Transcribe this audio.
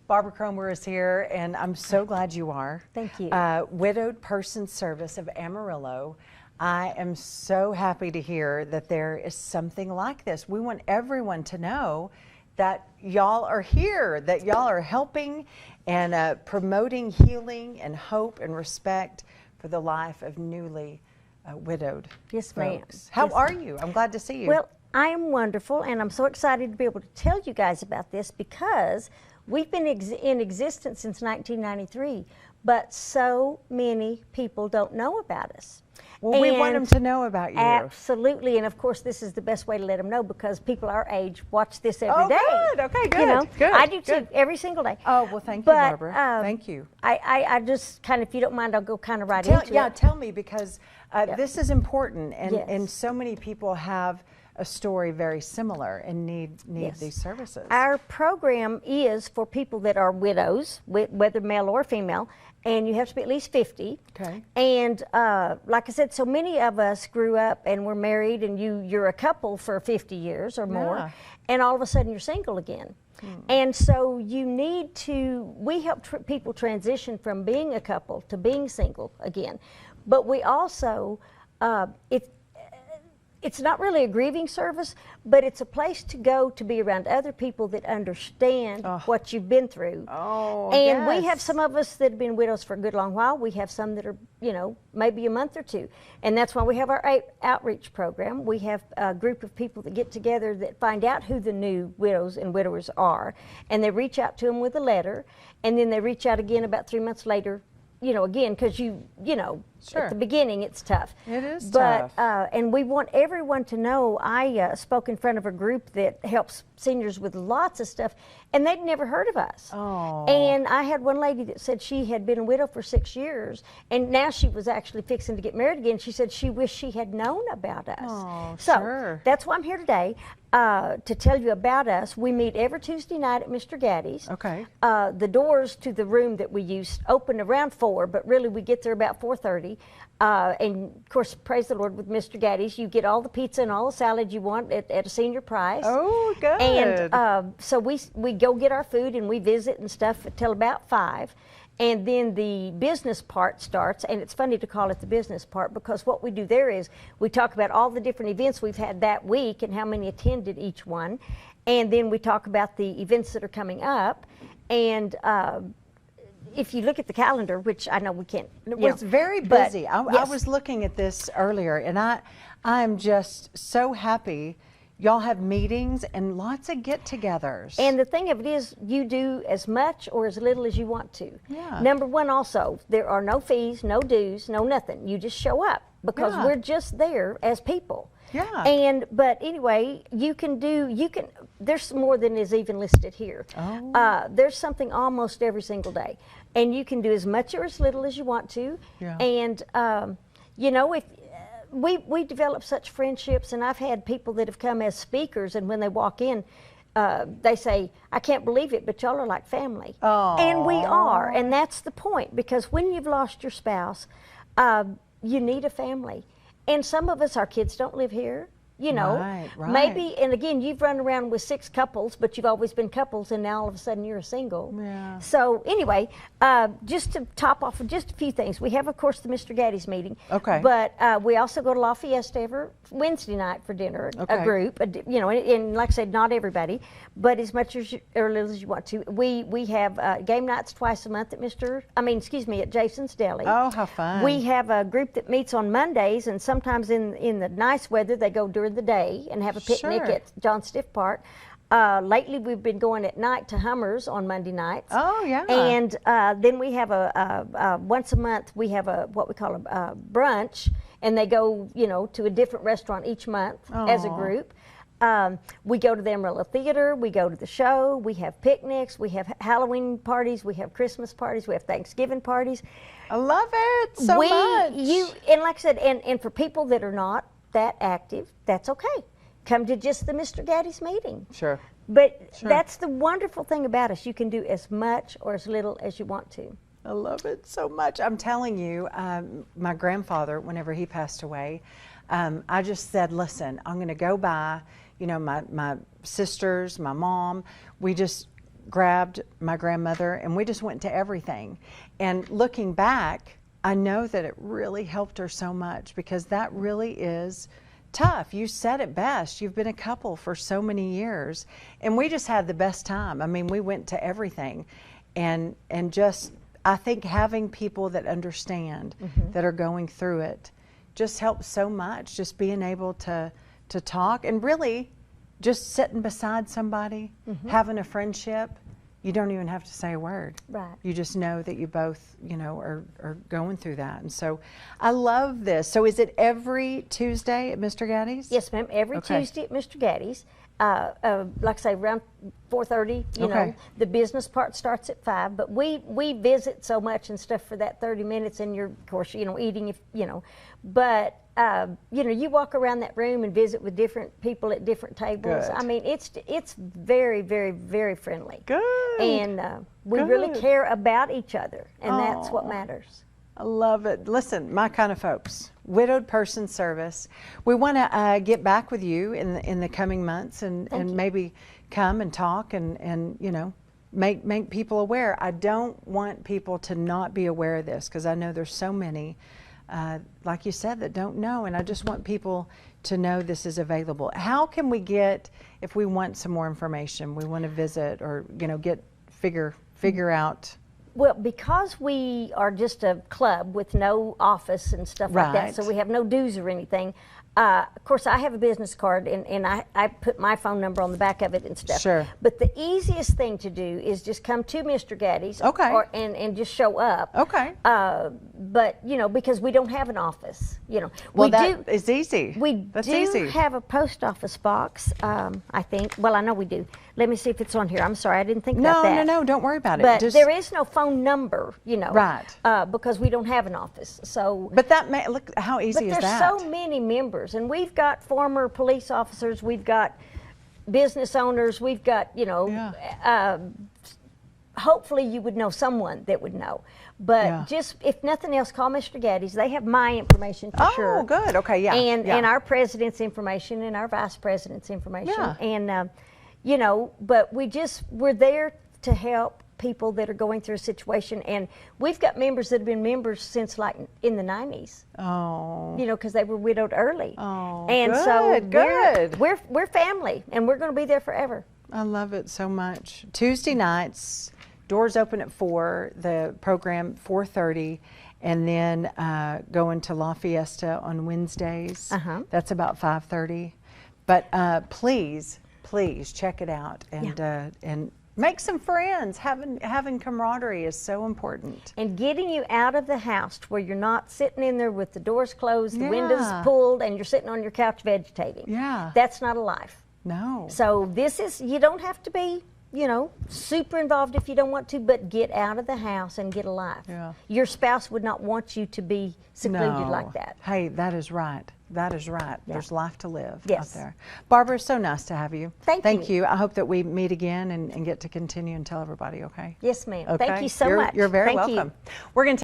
Barbara Cromer is here, and I'm so glad you are. Thank you. Widowed Person Service of Amarillo. I am so happy to hear that there is something like this. We want everyone to know that y'all are here, that y'all are helping and promoting healing and hope and respect for the life of newly widowed Yes, ma'am. folks. How Yes, are you? I'm glad to see you. Well, I am wonderful, and I'm so excited to be able to tell you guys about this because we've been in existence since 1993, but so many people don't know about us. Well, we want them to know about you. Absolutely, and of course, this is the best way to let them know because people our age watch this every day. Good. Okay, good. You know, Good. I do good. too, every single day. Oh, well, thank you, But, Barbara. Thank you. I just kind of, if you don't mind, I'll go kind of right into it. Tell me, because this is important, and, Yes. and so many people have a story very similar and need Yes. these services. Our program is for people that are widows, whether male or female, and you have to be at least 50. Okay. And like I said, so many of us grew up and were married, and you're a couple for 50 years or more, Yeah. and all of a sudden you're single again. And so you need to, we help people transition from being a couple to being single again. But we also, it's not really a grieving service, but it's a place to go to be around other people that understand what you've been through. Oh, And we yes. have some of us that have been widows for a good long while. We have some that are, maybe a month or two. And that's why we have our outreach program. We have a group of people that get together that find out who the new widows and widowers are. And they reach out to them with a letter. And then they reach out again about 3 months later, again, because Sure. at the beginning it's tough. It is but, tough. And we want everyone to know, I spoke in front of a group that helps seniors with lots of stuff, and they'd never heard of us. Oh. And I had one lady that said she had been a widow for 6 years, and now she was actually fixing to get married again. She said she wished she had known about us. Oh, so sure. that's why I'm here today, to tell you about us. We meet every Tuesday night at Mr. Gaddy's. Okay. The doors to the room that we use open around 4, but really we get there about 4:30. And of course, praise the Lord, with Mr. Gaddy's, you get all the pizza and all the salad you want at a senior price. Oh, good. And so we go get our food and we visit and stuff until about 5. And then the business part starts, and it's funny to call it the business part because what we do there is we talk about all the different events we've had that week and how many attended each one. And then we talk about the events that are coming up. And if you look at the calendar, which I know we can't. It was very but, busy. I yes. was looking at this earlier, and I'm just so happy. Y'all have meetings and lots of get-togethers. And the thing of it is, you do as much or as little as you want to. Yeah. Number one, also, there are no fees, no dues, no nothing. You just show up because Yeah. we're just there as people. Yeah. But anyway, there's more than is even listed here. Oh. There's something almost every single day. And you can do as much or as little as you want to. Yeah. And, if we develop such friendships, and I've had people that have come as speakers, and when they walk in, they say, I can't believe it, but y'all are like family. Aw. And we are, and that's the point, because when you've lost your spouse, you need a family. And some of us, our kids don't live here. Right. Maybe, and again, you've run around with 6 couples, but you've always been couples, and now all of a sudden you're a single. Yeah. So anyway, just to top off with just a few things, we have, of course, the Mr. Gaddy's meeting. Okay. But we also go to La Fiesta every Wednesday night for dinner, Okay. a group, and like I said, not everybody, but as much as or little as you want to. We have game nights twice a month at at Jason's Deli. Oh, how fun. We have a group that meets on Mondays, and sometimes in the nice weather, they go during the day and have a picnic Sure. at John Stiff Park. Lately, we've been going at night to Hummers on Monday nights. Oh, yeah. And then we have once a month, we have what we call a brunch, and they go, to a different restaurant each month as a Aw. group. We go to the Amarillo Theater, we go to the show, we have picnics, we have Halloween parties, we have Christmas parties, we have Thanksgiving parties. I love it so much. And like I said, and for people that are not that active, that's okay. Come to just the Mr. Gaddy's meeting. Sure. But Sure. that's the wonderful thing about us. You can do as much or as little as you want to. I love it so much. I'm telling you, my grandfather, whenever he passed away, I just said, listen, I'm going to go by, my sisters, my mom. grabbed my grandmother and we just went to everything. And looking back, I know that it really helped her so much, because that really is tough. You said it best. You've been a couple for so many years, and we just had the best time. I mean, we went to everything, and just, I think having people that understand, that are going through it, just helps so much. Just being able to talk, and really just sitting beside somebody, having a friendship. You don't even have to say a word. Right. You just know that you both, are going through that. And so I love this. So is it every Tuesday at Mr. Gaddy's? Yes, ma'am. Every Tuesday at Mr. Gaddy's. Like I say, around 4:30. You know, the business part starts at 5. But we visit so much and stuff for that 30 minutes, and you're, of course, eating. If but you walk around that room and visit with different people at different tables. Good. I mean, it's very, very, very friendly. Good. And we really care about each other, and that's what matters. I love it. Listen, my kind of folks, Widowed Person Service. We want to get back with you in the coming months, and maybe come and talk and make people aware. I don't want people to not be aware of this, because I know there's so many, like you said, that don't know, and I just want people to know this is available. How can we get, if we want some more information, we want to visit, or figure out? Well, because we are just a club with no office and stuff like that, so we have no dues or anything. Of course, I have a business card, and I put my phone number on the back of it and stuff. Sure. But the easiest thing to do is just come to Mr. Gaddy's, and just show up. Okay. But because we don't have an office, Well, that is easy. That's do easy. have a post office box. I think. Well, I know we do. Let me see if it's on here. I'm sorry, I didn't think about that. No, don't worry about it. But there is no phone number, Right. Because we don't have an office. So. But look how easy is that. But there's so many members, and we've got former police officers, we've got business owners, we've got hopefully you would know someone that would know. But just, if nothing else, call Mr. Gaddy's. They have my information for sure. Oh, good. Okay, yeah. And our president's information and our vice president's information. Yeah. And but we're there to help people that are going through a situation, and we've got members that have been members since like in the 90s. Oh. Because they were widowed early. Oh, and good, so we're family, and we're going to be there forever. I love it so much. Tuesday nights, doors open at 4, the program 4:30, and then going to La Fiesta on Wednesdays. That's about 5:30. But please check it out, and make some friends. Having camaraderie is so important. And getting you out of the house to where you're not sitting in there with the doors closed, the windows pulled, and you're sitting on your couch vegetating. Yeah. That's not a life. No. So you don't have to be, super involved if you don't want to, but get out of the house and get a life. Yeah. Your spouse would not want you to be secluded like that. Hey, that is right. That is right. Yeah. There's life to live out there. Barbara, it's so nice to have you. Thank you. I hope that we meet again and get to continue and tell everybody, okay? Yes, ma'am. Okay? Thank you so much. You're very Thank welcome. you. We're going to